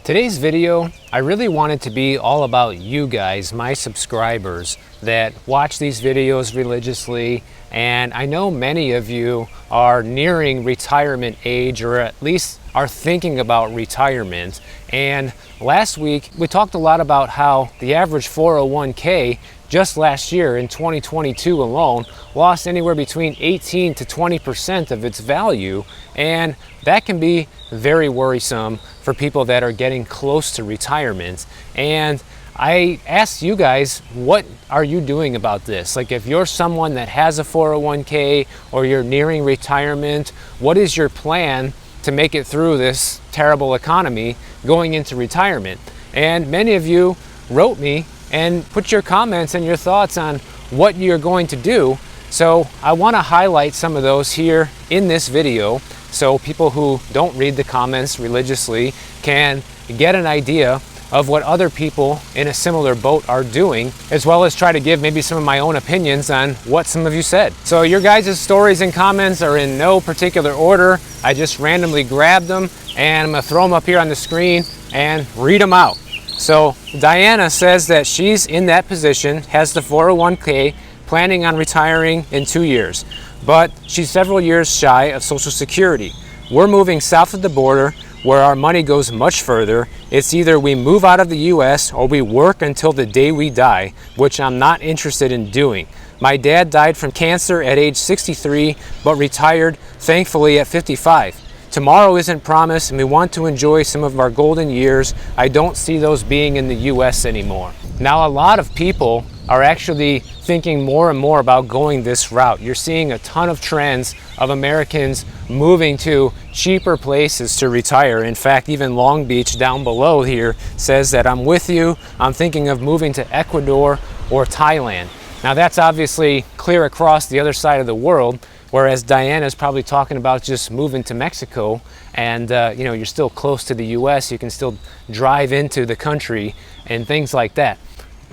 Today's video, I really want it to be all about you guys, my subscribers that watch these videos religiously, and I know many of you are nearing retirement age or at least are thinking about retirement. And last week we talked a lot about how the average 401k just last year in 2022 alone lost anywhere between 18 to 20% of its value, and that can be very worrisome for people that are getting close to retirement. And I asked you guys, what are you doing about this? Like, if you're someone that has a 401k or you're nearing retirement, what is your plan to make it through this terrible economy going into retirement? And many of you wrote me and put your comments and your thoughts on what you're going to do. So I want to highlight some of those here in this video so people who don't read the comments religiously can get an idea of what other people in a similar boat are doing, as well as try to give maybe some of my own opinions on what some of you said. So your guys' stories and comments are in no particular order. I just randomly grabbed them and I'm gonna throw them up here on the screen and read them out. So Diana says that she's in that position, has the 401k, planning on retiring in 2 years, but she's several years shy of Social Security. We're moving south of the border where our money goes much further. It's either we move out of the US or we work until the day we die, which I'm not interested in doing. My dad died from cancer at age 63, but retired thankfully at 55. Tomorrow isn't promised and we want to enjoy some of our golden years. I don't see those being in the US anymore. Now, a lot of people are actually thinking more and more about going this route. You're seeing a ton of trends of Americans moving to cheaper places to retire. In fact, even Long Beach down below here says that I'm with you. I'm thinking of moving to Ecuador or Thailand. Now, that's obviously clear across the other side of the world, whereas Diana's probably talking about just moving to Mexico, and you're still close to the US, you can still drive into the country and things like that.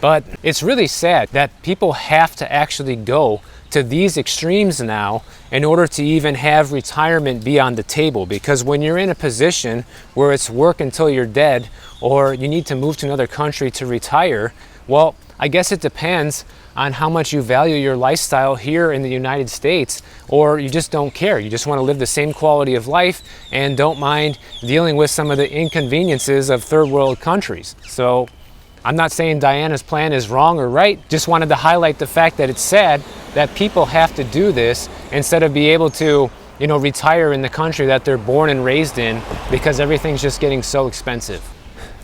But it's really sad that people have to actually go to these extremes now in order to even have retirement be on the table, because when you're in a position where it's work until you're dead or you need to move to another country to retire, well, I guess it depends on how much you value your lifestyle here in the United States, or you just don't care. You just want to live the same quality of life and don't mind dealing with some of the inconveniences of third world countries. So I'm not saying Diana's plan is wrong or right, just wanted to highlight the fact that it's sad that people have to do this instead of be able to, retire in the country that they're born and raised in, because everything's just getting so expensive.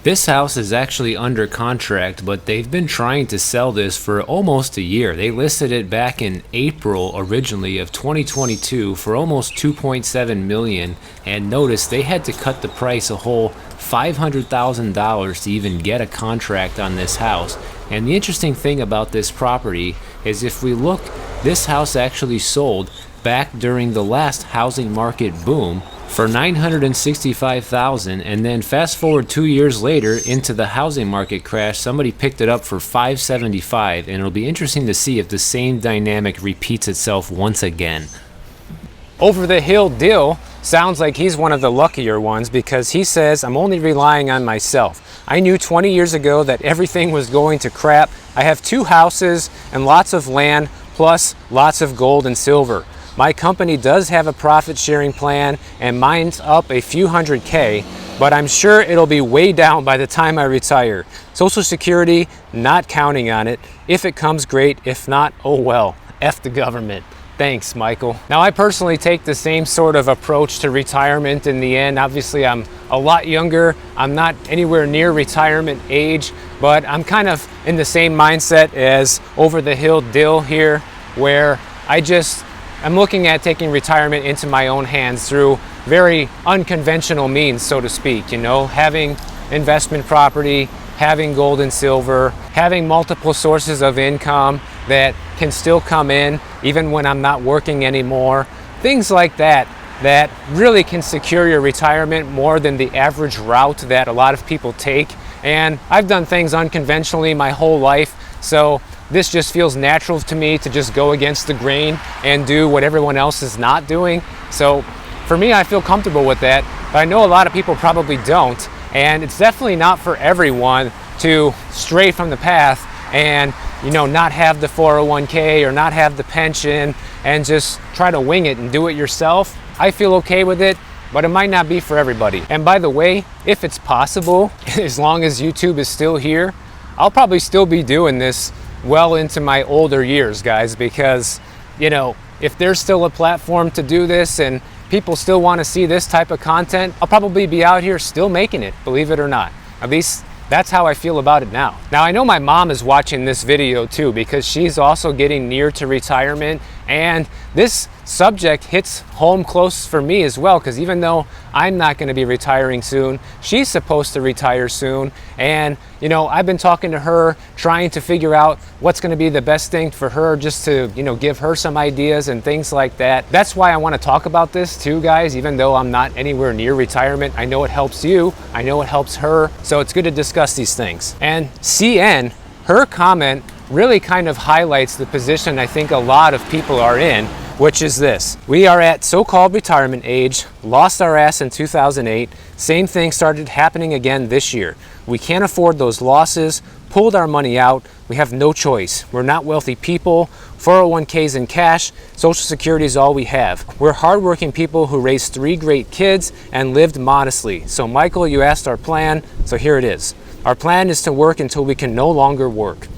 This house is actually under contract, but they've been trying to sell this for almost a year. They listed it back in April originally of 2022 for almost $2.7 million, and notice they had to cut the price a whole $500,000 to even get a contract on this house. And the interesting thing about this property is, if we look, this house actually sold back during the last housing market boom for $965,000, and then fast forward 2 years later into the housing market crash, somebody picked it up for $575,000, and it'll be interesting to see if the same dynamic repeats itself once again. Over the Hill Dill sounds like he's one of the luckier ones, because he says, I'm only relying on myself. I knew 20 years ago that everything was going to crap. I have 2 houses and lots of land, plus lots of gold and silver. My company does have a profit sharing plan and mine's up a few $100K, but I'm sure it'll be way down by the time I retire. Social Security, not counting on it. If it comes, great. If not, oh well. F the government. Thanks, Michael. Now, I personally take the same sort of approach to retirement in the end. Obviously, I'm a lot younger. I'm not anywhere near retirement age, but I'm kind of in the same mindset as Over the Hill Dill here, where I'm looking at taking retirement into my own hands through very unconventional means, so to speak, having investment property, having gold and silver, having multiple sources of income that can still come in even when I'm not working anymore. Things like that really can secure your retirement more than the average route that a lot of people take. And I've done things unconventionally my whole life, so this just feels natural to me to just go against the grain and do what everyone else is not doing. So for me, I feel comfortable with that, but I know a lot of people probably don't. And it's definitely not for everyone to stray from the path and, you know, not have the 401k or not have the pension and just try to wing it and do it yourself. I feel okay with it, but it might not be for everybody. And by the way, if it's possible, as long as YouTube is still here, I'll probably still be doing this well into my older years, guys, because, you know, if there's still a platform to do this and people still want to see this type of content, I'll probably be out here still making it, believe it or not. At least that's how I feel about it now. Now, I know my mom is watching this video too, because she's also getting near to retirement, and this subject hits home close for me as well, because even though I'm not going to be retiring soon, she's supposed to retire soon. And, you know, I've been talking to her, trying to figure out what's going to be the best thing for her, just to, you know, give her some ideas and things like that. That's why I want to talk about this too, guys, even though I'm not anywhere near retirement. I know it helps you. I know it helps her. So it's good to discuss these things. And CN, her comment really kind of highlights the position I think a lot of people are in, which is this. We are at so-called retirement age, lost our ass in 2008. Same thing started happening again this year. We can't afford those losses, pulled our money out. We have no choice. We're not wealthy people. 401ks in cash, Social Security is all we have. We're hardworking people who raised 3 great kids and lived modestly. So Michael, you asked our plan, so here it is. Our plan is to work until we can no longer work.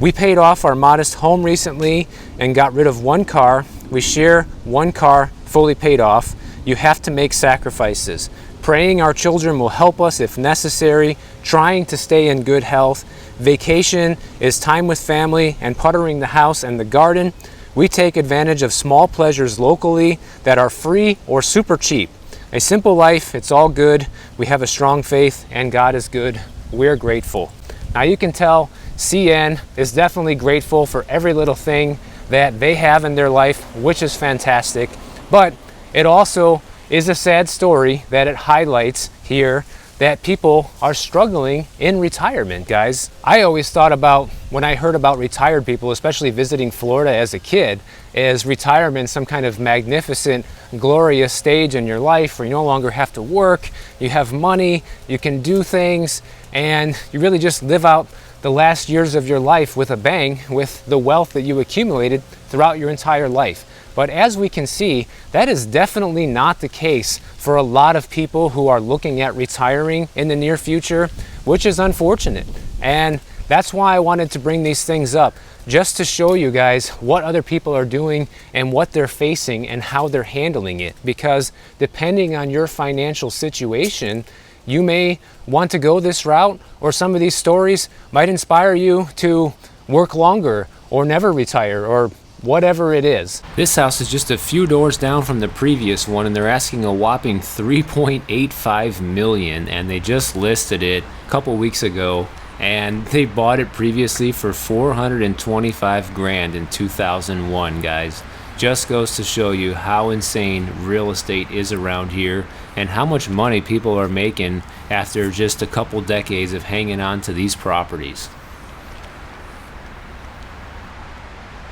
We paid off our modest home recently and got rid of 1 car. We share 1 car fully paid off. You have to make sacrifices. Praying our children will help us if necessary, trying to stay in good health. Vacation is time with family and puttering the house and the garden. We take advantage of small pleasures locally that are free or super cheap. A simple life, it's all good. We have a strong faith and God is good. We're grateful. Now you can tell CN is definitely grateful for every little thing that they have in their life, which is fantastic. But it also is a sad story that it highlights here that people are struggling in retirement, guys. I always thought about, when I heard about retired people, especially visiting Florida as a kid, is retirement some kind of magnificent, glorious stage in your life where you no longer have to work, you have money, you can do things, and you really just live out the last years of your life with a bang, with the wealth that you accumulated throughout your entire life. But as we can see, that is definitely not the case for a lot of people who are looking at retiring in the near future, which is unfortunate. And that's why I wanted to bring these things up, just to show you guys what other people are doing and what they're facing and how they're handling it. Because depending on your financial situation, you may want to go this route, or some of these stories might inspire you to work longer or never retire or whatever it is. This house is just a few doors down from the previous one, and they're asking a whopping $3.85 million, and they just listed it a couple weeks ago, and they bought it previously for $425 grand in 2001, guys. Just goes to show you how insane real estate is around here and how much money people are making after just a couple decades of hanging on to these properties.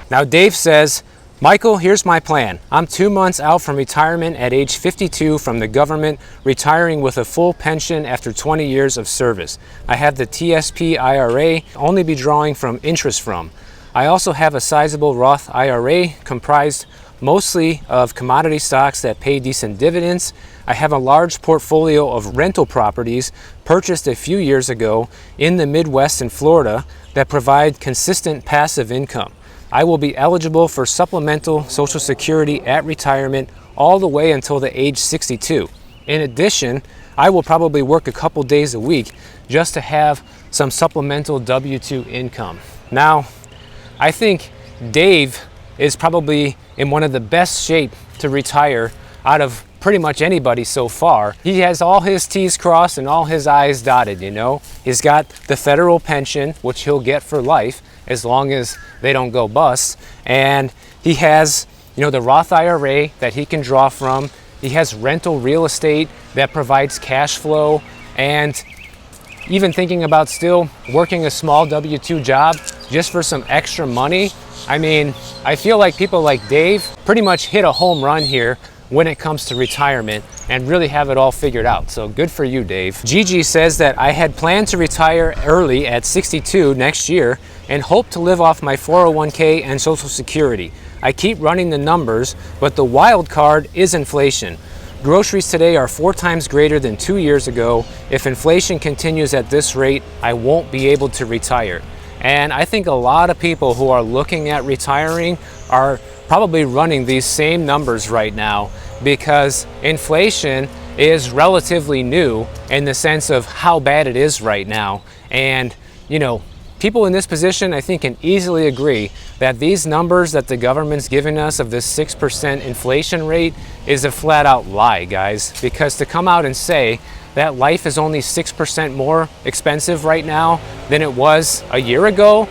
Now Dave says, Michael, here's my plan. I'm 2 months out from retirement at age 52 from the government, retiring with a full pension after 20 years of service. I have the TSP IRA, only be drawing from interest from. I also have a sizable Roth IRA comprised mostly of commodity stocks that pay decent dividends. I have a large portfolio of rental properties purchased a few years ago in the Midwest and Florida that provide consistent passive income. I will be eligible for supplemental Social Security at retirement all the way until the age 62. In addition, I will probably work a couple days a week just to have some supplemental W-2 income. Now, I think Dave is probably in one of the best shape to retire out of pretty much anybody so far. He has all his T's crossed and all his I's dotted, you know. He's got the federal pension, which he'll get for life as long as they don't go bust. And he has, you know, the Roth IRA that he can draw from. He has rental real estate that provides cash flow, and even thinking about still working a small W-2 job just for some extra money. I mean, I feel like people like Dave pretty much hit a home run here when it comes to retirement and really have it all figured out. So good for you, Dave. Gigi says that I had planned to retire early at 62 next year and hope to live off my 401k and Social Security. I keep running the numbers, but the wild card is inflation. Groceries today are 4 times greater than 2 years ago. If inflation continues at this rate, I won't be able to retire. And I think a lot of people who are looking at retiring are probably running these same numbers right now, because inflation is relatively new in the sense of how bad it is right now. And you know, people in this position, I think, can easily agree that these numbers that the government's giving us of this 6% inflation rate is a flat out lie, guys. Because to come out and say that life is only 6% more expensive right now than it was a year ago,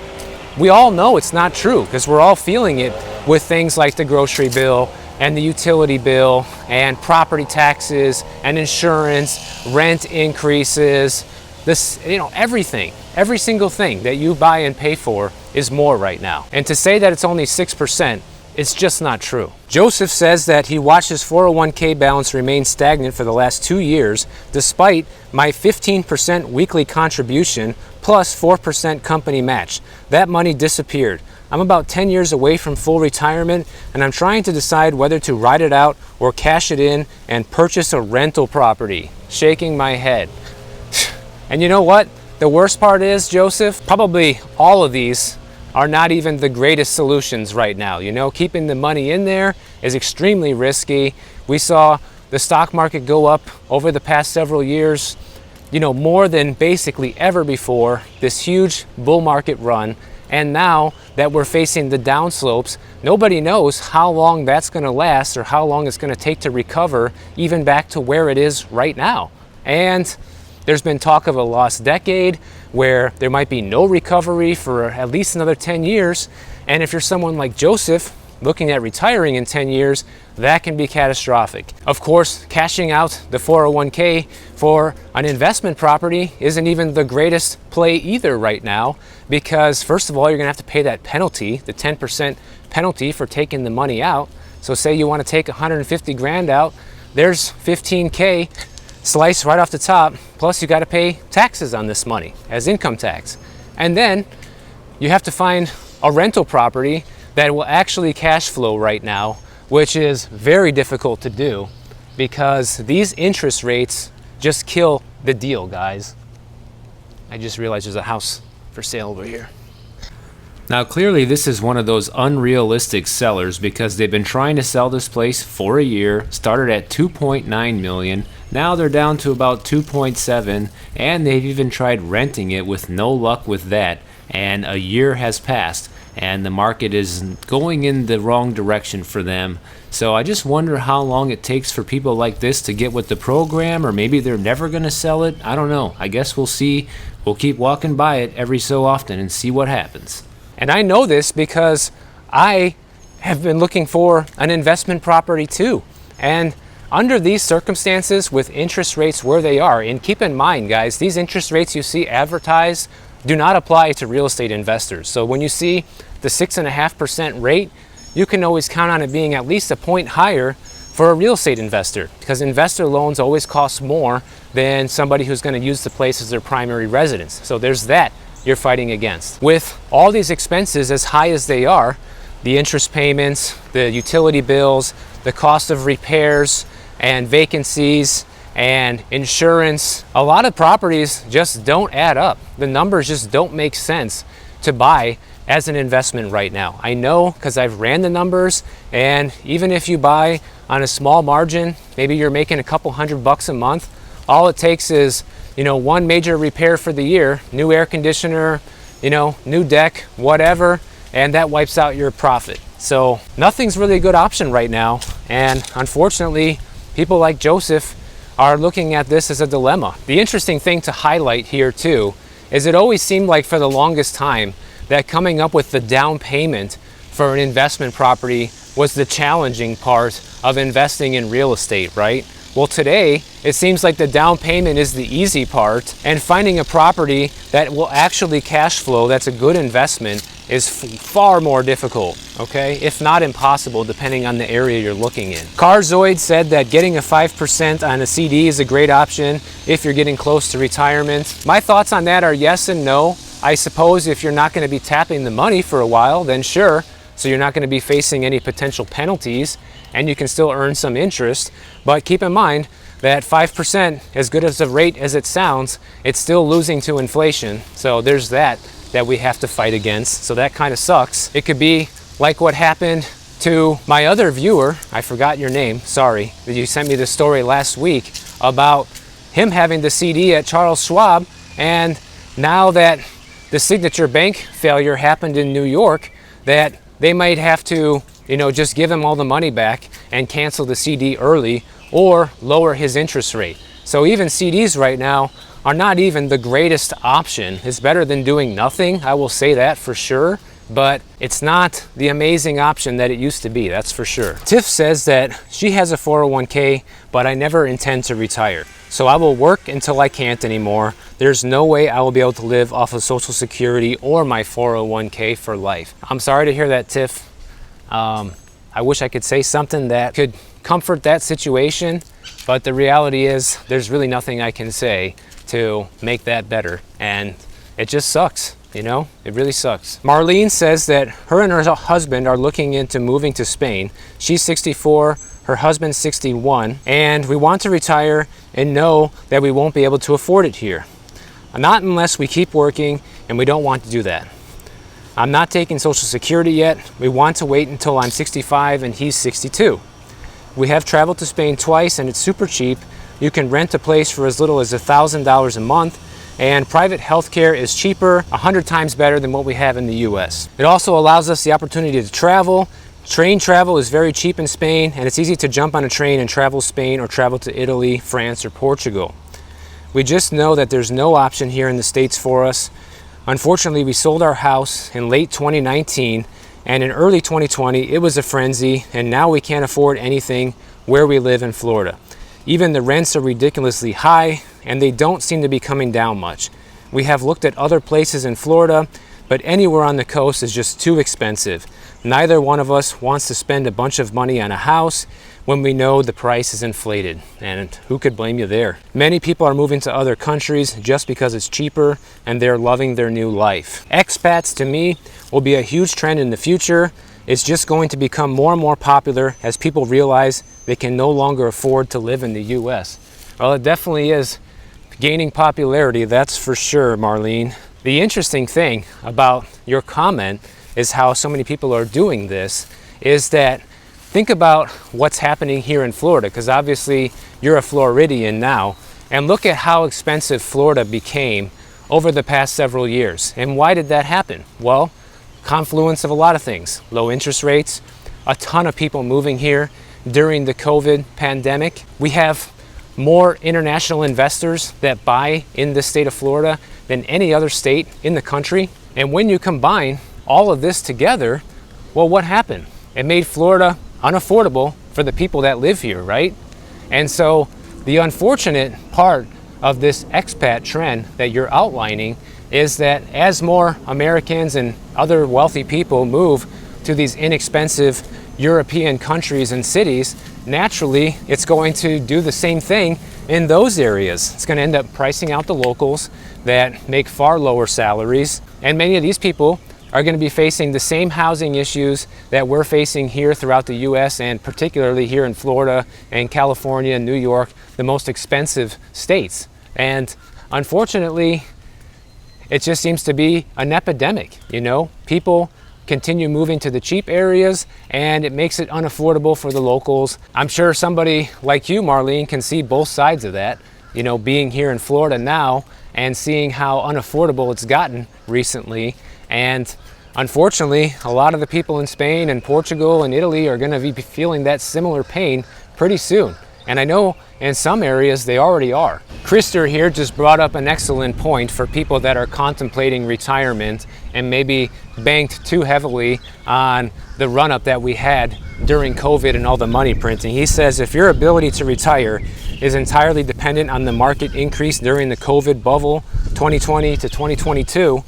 we all know it's not true, because we're all feeling it with things like the grocery bill and the utility bill and property taxes and insurance, rent increases, this, you know, everything. Every single thing that you buy and pay for is more right now. And to say that it's only 6%, it's just not true. Joseph says that he watched his 401k balance remain stagnant for the last 2 years, despite my 15% weekly contribution plus 4% company match. That money disappeared. I'm about 10 years away from full retirement, and I'm trying to decide whether to ride it out or cash it in and purchase a rental property. Shaking my head. And you know what? The worst part is, Joseph, probably all of these are not even the greatest solutions right now. You know, keeping the money in there is extremely risky. We saw the stock market go up over the past several years, you know, more than basically ever before, this huge bull market run. And now that we're facing the downslopes, nobody knows how long that's going to last or how long it's going to take to recover even back to where it is right now. And there's been talk of a lost decade where there might be no recovery for at least another 10 years. And if you're someone like Joseph looking at retiring in 10 years, that can be catastrophic. Of course, cashing out the 401k for an investment property isn't even the greatest play either right now, because first of all, you're gonna have to pay that penalty, the 10% penalty for taking the money out. So say you wanna take 150 grand out, there's 15k slice right off the top, plus you got to pay taxes on this money as income tax. And then you have to find a rental property that will actually cash flow right now, which is very difficult to do because these interest rates just kill the deal, guys. I just realized there's a house for sale over here. Now clearly this is one of those unrealistic sellers, because they've been trying to sell this place for a year, started at 2.9 million, now they're down to about 2.7, and they've even tried renting it with no luck with that, and a year has passed and the market is going in the wrong direction for them. So I just wonder how long it takes for people like this to get with the program, or maybe they're never going to sell it. I don't know. I guess we'll see. We'll keep walking by it every so often and see what happens. And I know this because I have been looking for an investment property too. And under these circumstances, with interest rates where they are, and keep in mind, guys, these interest rates you see advertised do not apply to real estate investors. So when you see the 6.5% rate, you can always count on it being at least a point higher for a real estate investor, because investor loans always cost more than somebody who's going to use the place as their primary residence. So there's that you're fighting against. With all these expenses as high as they are, the interest payments, the utility bills, the cost of repairs and vacancies and insurance, a lot of properties just don't add up. The numbers just don't make sense to buy as an investment right now. I know, because I've ran the numbers, and even if you buy on a small margin, maybe you're making a couple $100 a month, all it takes is, you know, one major repair for the year, new air conditioner, you know, new deck, whatever, and that wipes out your profit. So nothing's really a good option right now. And unfortunately, people like Joseph are looking at this as a dilemma. The interesting thing to highlight here too is it always seemed like for the longest time that coming up with the down payment for an investment property was the challenging part of investing in real estate, right? Well, today, it seems like the down payment is the easy part, and finding a property that will actually cash flow, that's a good investment, is far more difficult, okay? If not impossible, depending on the area you're looking in. Carzoid said that getting a 5% on a CD is a great option if you're getting close to retirement. My thoughts on that are yes and no. I suppose if you're not going to be tapping the money for a while, then sure. So you're not going to be facing any potential penalties and you can still earn some interest. But keep in mind that 5%, as good as a rate as it sounds, it's still losing to inflation. So there's that we have to fight against. So that kind of sucks. It could be like what happened to my other viewer, I forgot your name, sorry, that you sent me the story last week about him having the CD at Charles Schwab, and now that the Signature Bank failure happened in New York, that they might have to, just give him all the money back and cancel the CD early or lower his interest rate. So even CDs right now are not even the greatest option. It's better than doing nothing, I will say that for sure, but it's not the amazing option that it used to be, that's for sure. Tiff says that she has a 401k, but I never intend to retire. So I will work until I can't anymore. There's no way I will be able to live off of Social Security or my 401k for life. I'm sorry to hear that, Tiff. I wish I could say something that could comfort that situation, but the reality is there's really nothing I can say to make that better, and it just sucks, it really sucks. Marlene says that her and her husband are looking into moving to Spain. She's 64, her husband's 61, and we want to retire and know that we won't be able to afford it here. Not unless we keep working, and we don't want to do that. I'm not taking Social Security yet. We want to wait until I'm 65 and he's 62. We have traveled to Spain twice and it's super cheap. You can rent a place for as little as $1,000 a month, and private healthcare is cheaper, 100 times better than what we have in the US. It also allows us the opportunity to travel. Train travel is very cheap in Spain, and it's easy to jump on a train and travel Spain or travel to Italy, France, or Portugal. We just know that there's no option here in the States for us. Unfortunately, we sold our house in late 2019, and in early 2020, it was a frenzy, and now we can't afford anything where we live in Florida. Even the rents are ridiculously high, and they don't seem to be coming down much. We have looked at other places in Florida, but anywhere on the coast is just too expensive. Neither one of us wants to spend a bunch of money on a house when we know the price is inflated, and who could blame you there? Many people are moving to other countries just because it's cheaper and they're loving their new life. Expats, to me, will be a huge trend in the future. It's just going to become more and more popular as people realize they can no longer afford to live in the US. Well, it definitely is gaining popularity, that's for sure, Marlene. The interesting thing about your comment is how so many people are doing this, is that think about what's happening here in Florida, because obviously you're a Floridian now, and look at how expensive Florida became over the past several years. And why did that happen? Well, confluence of a lot of things. Low interest rates, a ton of people moving here during the COVID pandemic. We have more international investors that buy in the state of Florida than any other state in the country. And when you combine all of this together, well, what happened? It made Florida unaffordable for the people that live here, right? And so the unfortunate part of this expat trend that you're outlining is that as more Americans and other wealthy people move to these inexpensive European countries and cities, naturally it's going to do the same thing in those areas. It's going to end up pricing out the locals that make far lower salaries, and many of these people are going to be facing the same housing issues that we're facing here throughout the US, and particularly here in Florida and California and New York, the most expensive states. And unfortunately, it just seems to be an epidemic. People continue moving to the cheap areas, and it makes it unaffordable for the locals. I'm sure somebody like you, Marlene, can see both sides of that, being here in Florida now and seeing how unaffordable it's gotten recently. And unfortunately, a lot of the people in Spain and Portugal and Italy are going to be feeling that similar pain pretty soon. And I know in some areas they already are. Krister here just brought up an excellent point for people that are contemplating retirement and maybe banked too heavily on the run-up that we had during COVID and all the money printing. He says if your ability to retire is entirely dependent on the market increase during the COVID bubble 2020 to 2022,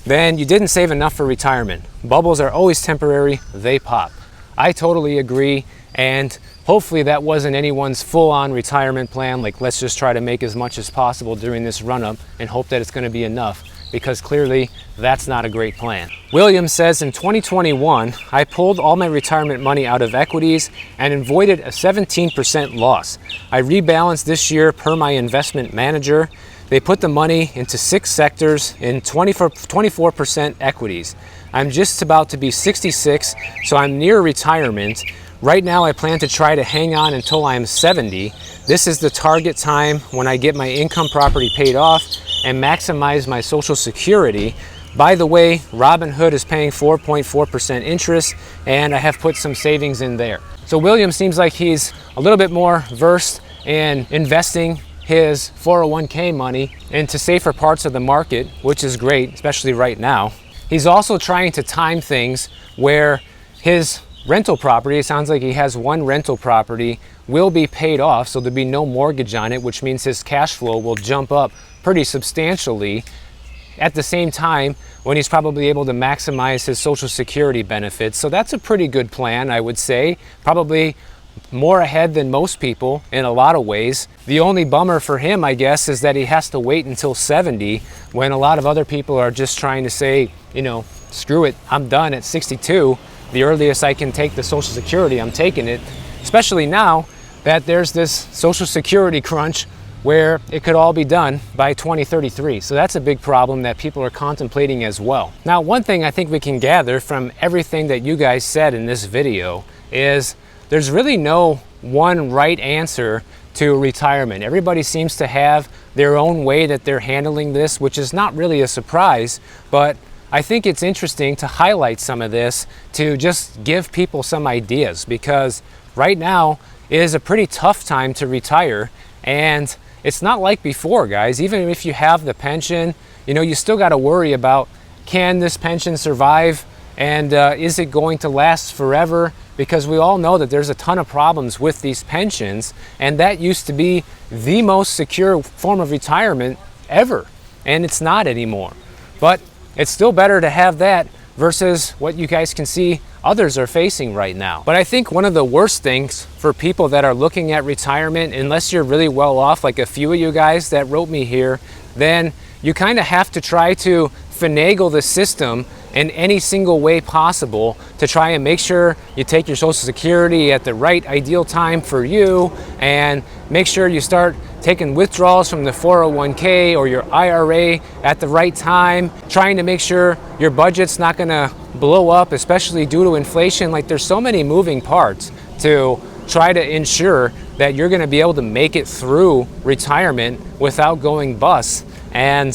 then you didn't save enough for retirement. Bubbles are always temporary, they pop. I totally agree, and hopefully that wasn't anyone's full-on retirement plan, like let's just try to make as much as possible during this run-up and hope that it's going to be enough, because clearly that's not a great plan. William says, in 2021, I pulled all my retirement money out of equities and avoided a 17% loss. I rebalanced this year per my investment manager. They put the money into 6 sectors in 24% equities. I'm just about to be 66, so I'm near retirement. Right now I plan to try to hang on until I'm 70. This is the target time when I get my income property paid off and maximize my Social Security. By the way, Robinhood is paying 4.4% interest, and I have put some savings in there. So William seems like he's a little bit more versed in investing his 401k money into safer parts of the market, which is great, especially right now. He's also trying to time things where his rental property, it sounds like he has one rental property, will be paid off, so there'll be no mortgage on it, which means his cash flow will jump up pretty substantially at the same time when he's probably able to maximize his Social Security benefits. So that's a pretty good plan, I would say. Probably more ahead than most people in a lot of ways. The only bummer for him, I guess, is that he has to wait until 70 when a lot of other people are just trying to say, you know, screw it, I'm done at 62. The earliest I can take the Social Security, I'm taking it, especially now that there's this Social Security crunch where it could all be done by 2033. So that's a big problem that people are contemplating as well. Now, one thing I think we can gather from everything that you guys said in this video is there's really no one right answer to retirement. Everybody seems to have their own way that they're handling this, which is not really a surprise, but I think it's interesting to highlight some of this to just give people some ideas, because right now is a pretty tough time to retire, and it's not like before, guys. Even if you have the pension, you know, you still got to worry about, can this pension survive, and is it going to last forever? Because we all know that there's a ton of problems with these pensions, and that used to be the most secure form of retirement ever, and it's not anymore. But it's still better to have that versus what you guys can see others are facing right now. But I think one of the worst things for people that are looking at retirement, unless you're really well off, like a few of you guys that wrote me here, then you kind of have to try to finagle the system in any single way possible to try and make sure you take your Social Security at the right ideal time for you, and make sure you start taking withdrawals from the 401k or your IRA at the right time, trying to make sure your budget's not gonna blow up, especially due to inflation. Like, there's so many moving parts to try to ensure that you're gonna be able to make it through retirement without going bust. And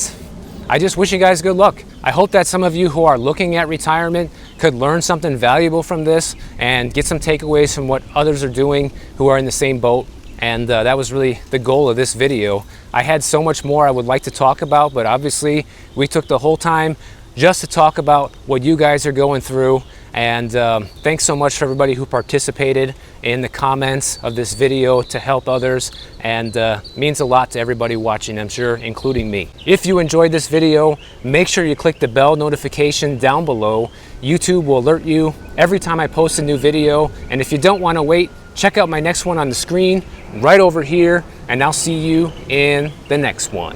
I just wish you guys good luck. I hope that some of you who are looking at retirement could learn something valuable from this and get some takeaways from what others are doing who are in the same boat. And that was really the goal of this video. I had so much more I would like to talk about, but obviously we took the whole time just to talk about what you guys are going through. And thanks so much for everybody who participated in the comments of this video to help others, and means a lot to everybody watching, I'm sure, including me. If you enjoyed this video, make sure you click the bell notification down below. YouTube will alert you every time I post a new video, and if you don't want to wait, check out my next one on the screen right over here, and I'll see you in the next one.